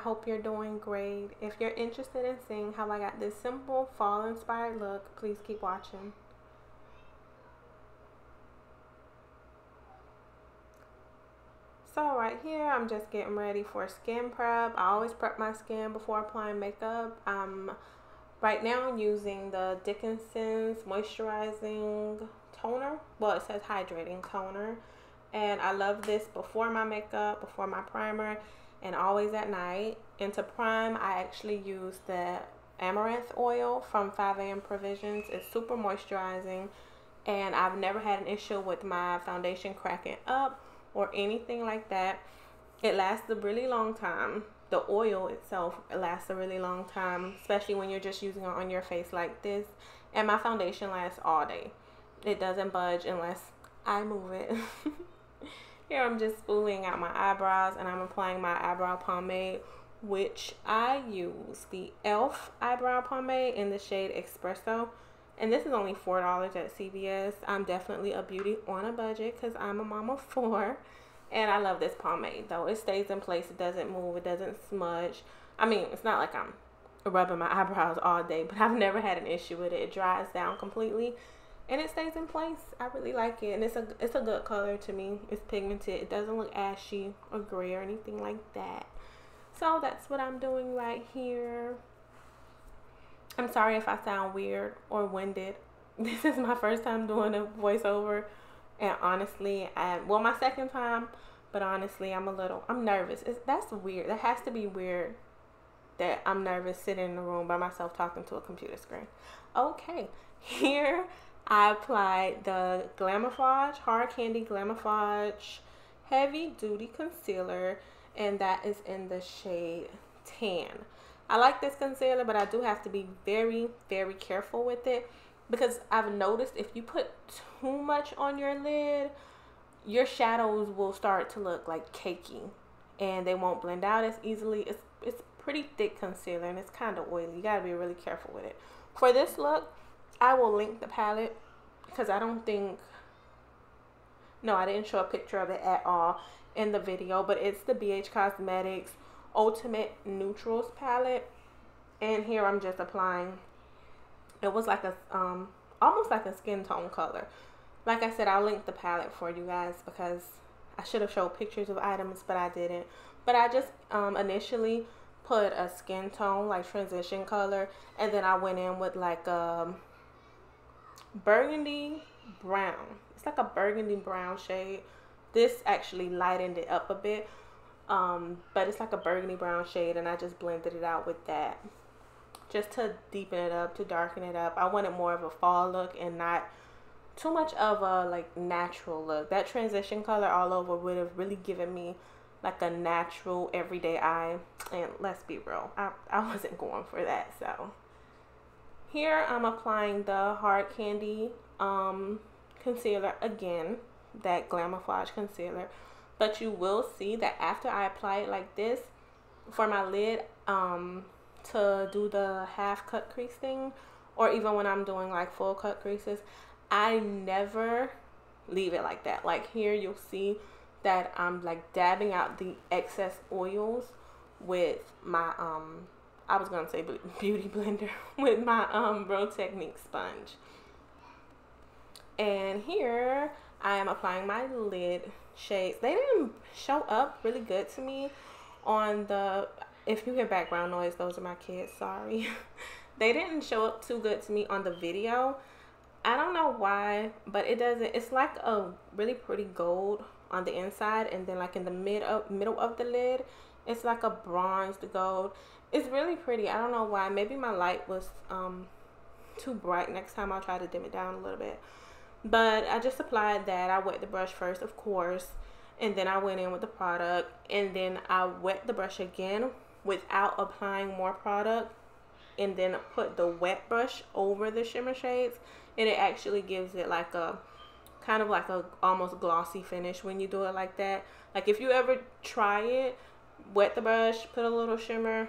hope you're doing great. If you're interested in seeing how I got this simple fall inspired look, please keep watching. So right here, I'm just getting ready for skin prep. I always prep my skin before applying makeup. Right now I'm using the Dickinson's moisturizing toner. Well, it says hydrating toner. And I love this before my makeup, before my primer, and always at night. And to prime, I actually use the amaranth oil from 5 AM Provisions. It's super moisturizing, and I've never had an issue with my foundation cracking up or anything like that. It lasts a really long time. The oil itself lasts a really long time, especially when you're just using it on your face like this. And my foundation lasts all day. It doesn't budge unless I move it. Here I'm just spooling out my eyebrows, and I'm applying my eyebrow pomade, which I use the e.l.f. eyebrow pomade in the shade Espresso. And this is only $4 at CVS. I'm definitely a beauty on a budget because I'm a mom of 4. And I love this pomade though. It stays in place. It doesn't move. It doesn't smudge. I mean, it's not like I'm rubbing my eyebrows all day, but I've never had an issue with it. It dries down completely and it stays in place. I really like it. And it's a good color to me. It's pigmented. It doesn't look ashy or gray or anything like that. So that's what I'm doing right here. I'm sorry if I sound weird or winded. This is my first time doing a voiceover. And honestly, well, my second time, but honestly, I'm nervous. That's weird. That has to be weird that I'm nervous sitting in the room by myself talking to a computer screen. Okay, here I applied the Glamouflage, Hard Candy Glamouflage Heavy Duty Concealer, and that is in the shade Tan. I like this concealer, but I do have to be very, very careful with it, because I've noticed if you put too much on your lid, your shadows will start to look like cakey and they won't blend out as easily. It's pretty thick concealer and it's kind of oily. You gotta be really careful with it. For this look, I will link the palette because I didn't show a picture of it at all in the video, but it's the BH Cosmetics Ultimate Neutrals palette. And here I'm just applying. It was like a almost like a skin tone color. Like I said, I'll link the palette for you guys because I should have showed pictures of items, but I didn't. But I just initially put a skin tone, like transition color, and then I went in with like a burgundy brown. It's like a burgundy brown shade. This actually lightened it up a bit, but it's like a burgundy brown shade, and I just blended it out with that, just to deepen it up, to darken it up. I wanted more of a fall look and not too much of a like natural look. That transition color all over would have really given me like a natural everyday eye, and let's be real, I wasn't going for that. So here I'm applying the Hard Candy concealer again, that Glamouflage concealer, but you will see that after I apply it like this for my lid, to do the half cut crease thing, or even when I'm doing like full cut creases, I never leave it like that. Like here you'll see that I'm like dabbing out the excess oils with my I was gonna say beauty blender, with my Real Technique sponge. And here I am applying my lid shades. They didn't show up really good to me on the, if you hear background noise, those are my kids, sorry. They didn't show up too good to me on the video. I don't know why, but it doesn't, it's like a really pretty gold on the inside, and then like in the middle of the lid, it's like a bronzed gold. It's really pretty. I don't know why. Maybe my light was too bright. Next time I'll try to dim it down a little bit. But I just applied that. I wet the brush first, of course, and then I went in with the product, and then I wet the brush again without applying more product, and then put the wet brush over the shimmer shades, and it actually gives it like a kind of like a almost glossy finish when you do it like that. Like if you ever try it, wet the brush, put a little shimmer,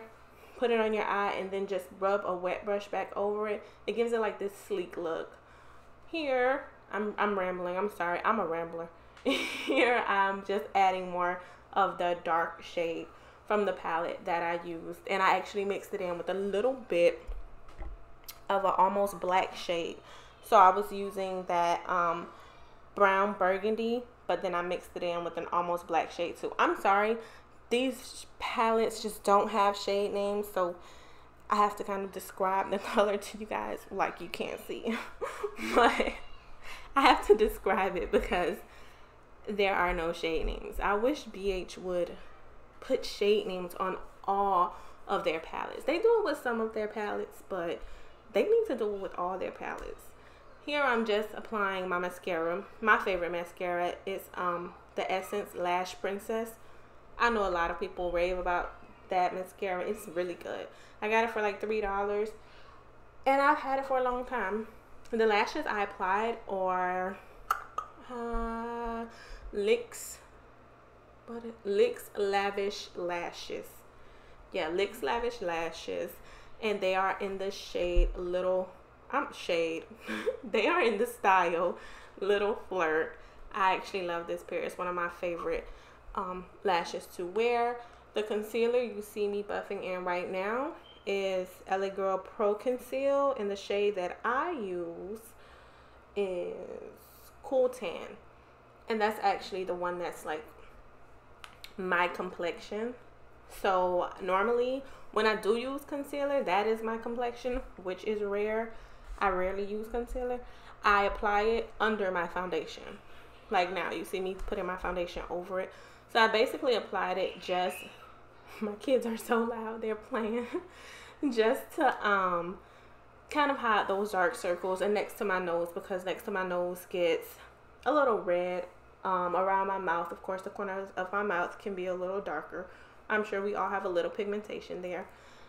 put it on your eye, and then just rub a wet brush back over it. It gives it like this sleek look. Here I'm rambling, I'm sorry, I'm a rambler. Here I'm just adding more of the dark shade from the palette that I used, and I actually mixed it in with a little bit of an almost black shade. So I was using that brown burgundy, but then I mixed it in with an almost black shade too. I'm sorry, these palettes just don't have shade names, so I have to kind of describe the color to you guys like you can't see. But I have to describe it because there are no shade names. I wish BH would put shade names on all of their palettes. They do it with some of their palettes, but they need to do it with all their palettes. Here I'm just applying my mascara. My favorite mascara is the Essence Lash Princess. I know a lot of people rave about that mascara. It's really good. I got it for like $3, and I've had it for a long time. The lashes I applied are Lix Lavish Lashes. Yeah, Lix Lavish Lashes, and they are in the shade they are in the style Little Flirt. I actually love this pair. It's one of my favorite lashes to wear. The concealer you see me buffing in right now is LA Girl Pro Conceal, and the shade that I use is Cool Tan, and that's actually the one that's like my complexion. So normally when I do use concealer, that is my complexion, which is rare. I rarely use concealer. I apply it under my foundation. Like now, you see me putting my foundation over it. So I basically applied it just, my kids are so loud, they're playing, just to kind of hide those dark circles and next to my nose, because next to my nose gets a little red. Around my mouth, of course, the corners of my mouth can be a little darker. I'm sure we all have a little pigmentation there.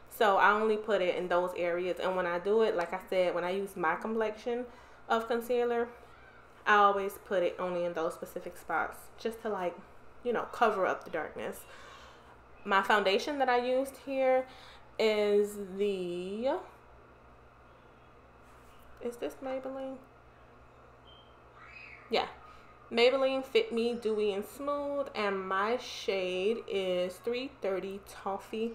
So I only put it in those areas. And when I do it, like I said, when I use my complexion of concealer, I always put it only in those specific spots, just to, like, you know, cover up the darkness. My foundation that I used here is is this Maybelline? Yeah. Maybelline Fit Me Dewy and Smooth, and my shade is 330 Toffee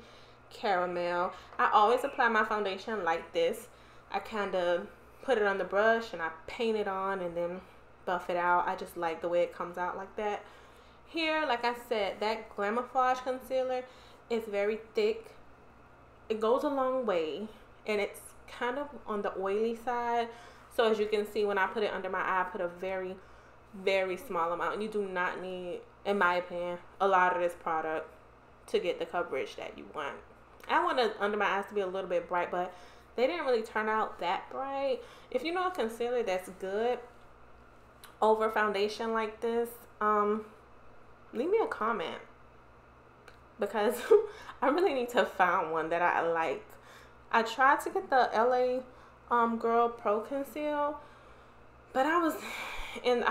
Caramel. I always apply my foundation like this. I kind of put it on the brush and I paint it on and then buff it out. I just like the way it comes out like that. Here, like I said, that Glamouflage concealer is very thick. It goes a long way, and it's kind of on the oily side. So as you can see, when I put it under my eye, I put a very small amount. You do not need, in my opinion, a lot of this product to get the coverage that you want. I wanted under my eyes to be a little bit bright, but they didn't really turn out that bright. If you know a concealer that's good over foundation like this, leave me a comment, because I really need to find one that I like. I tried to get the LA Girl Pro Conceal, but I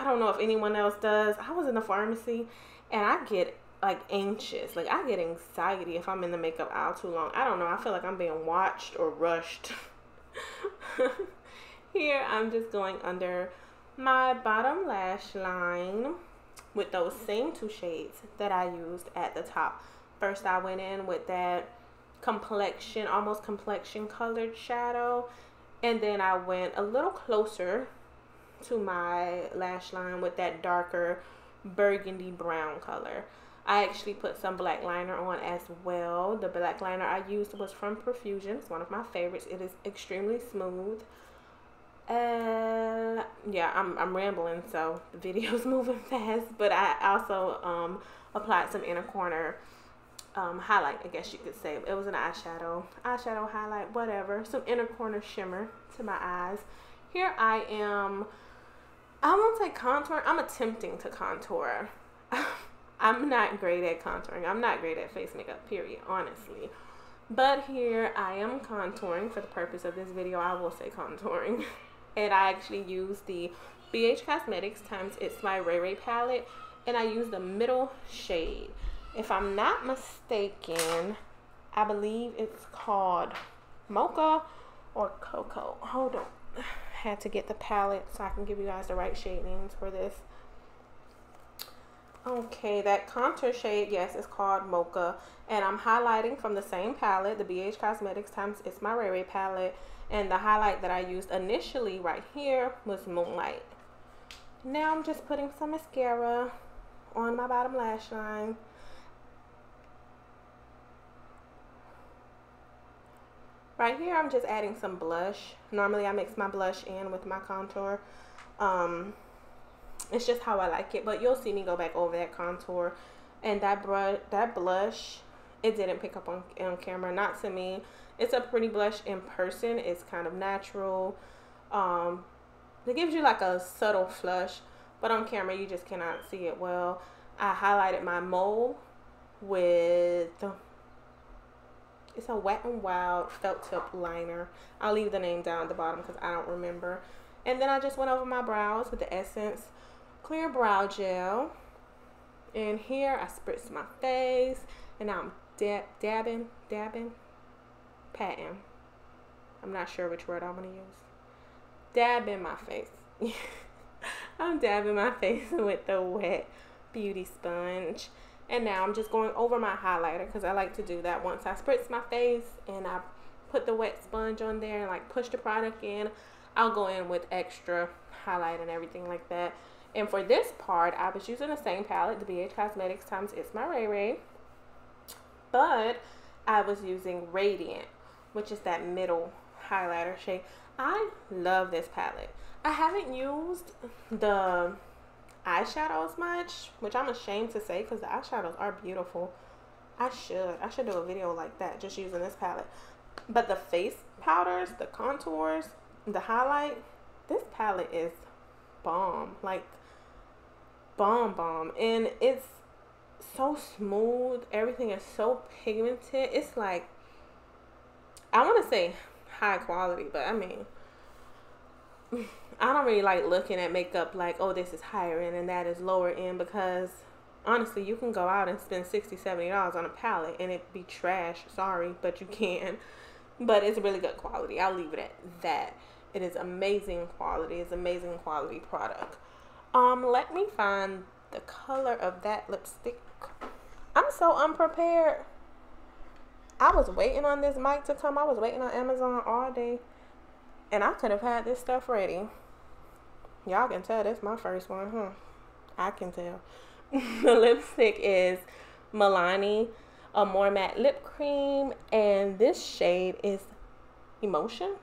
don't know if anyone else does. I was in the pharmacy and I get like anxious. Like I get anxiety if I'm in the makeup aisle too long. I don't know. I feel like I'm being watched or rushed. Here I'm just going under my bottom lash line with those same two shades that I used at the top. First I went in with that complexion, almost complexion colored shadow, and then I went a little closer to my lash line with that darker burgundy brown color. I actually put some black liner on as well. The black liner I used was from Profusion. It's one of my favorites. It is extremely smooth. And yeah, I'm rambling, so the video's moving fast. But I also applied some inner corner highlight, I guess you could say. It was an eyeshadow highlight, whatever. Some inner corner shimmer to my eyes. Here I am. I won't say contour. I'm attempting to contour. I'm not great at contouring. I'm not great at face makeup, period, honestly. But here I am contouring for the purpose of this video. I will say contouring. And I actually used the BH Cosmetics times It's My Ray Ray palette. And I used the middle shade. If I'm not mistaken, I believe it's called Mocha or Cocoa. Hold on. Had to get the palette so I can give you guys the right shade names for this. Okay, that contour shade, yes, it's called Mocha. And I'm highlighting from the same palette, the BH Cosmetics times It's My Ray Ray palette. And the highlight that I used initially right here was Moonlight. Now I'm just putting some mascara on my bottom lash line. Right here, I'm just adding some blush. Normally, I mix my blush in with my contour. It's just how I like it, but you'll see me go back over that contour. And that blush, it didn't pick up on camera, not to me. It's a pretty blush in person. It's kind of natural. It gives you like a subtle flush, but on camera, you just cannot see it well. I highlighted my mole with... It's a Wet n Wild felt tip liner. I'll leave the name down at the bottom because I don't remember. And then I just went over my brows with the Essence Clear Brow Gel. And here I spritzed my face. And now I'm dabbing, patting. I'm not sure which word I'm going to use. Dabbing my face. I'm dabbing my face with the wet beauty sponge. And now I'm just going over my highlighter because I like to do that once I spritz my face and I put the wet sponge on there and like push the product in. I'll go in with extra highlight and everything like that. And for this part, I was using the same palette, the BH Cosmetics times It's My Ray Ray. But I was using Radiant, which is that middle highlighter shade. I love this palette. I haven't used the eyeshadows much, which I'm ashamed to say because the eyeshadows are beautiful. I should do a video like that, just using this palette. But the face powders, the contours, the highlight, this palette is bomb, like bomb. And it's so smooth. Everything is so pigmented. It's like, I want to say high quality, but I mean, I don't really like looking at makeup like, oh, this is higher end and that is lower end, because honestly, you can go out and spend $60-$70 on a palette and it be trash. Sorry, but you can. But it's really good quality. I'll leave it at that. It is amazing quality. It's amazing quality product. Let me find the color of that lipstick. I'm so unprepared. I was waiting on this mic to come. I was waiting on Amazon all day. And I could have had this stuff ready. Y'all can tell this is my first one, huh? I can tell. The lipstick is Milani, a more matte lip cream. And this shade is Emotion.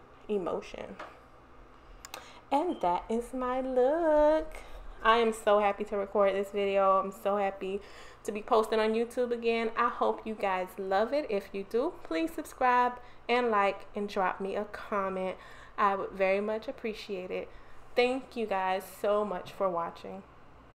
And that is my look. I am so happy to record this video. I'm so happy to be posting on YouTube again. I hope you guys love it. If you do, please subscribe and like and drop me a comment. I would very much appreciate it. Thank you guys so much for watching.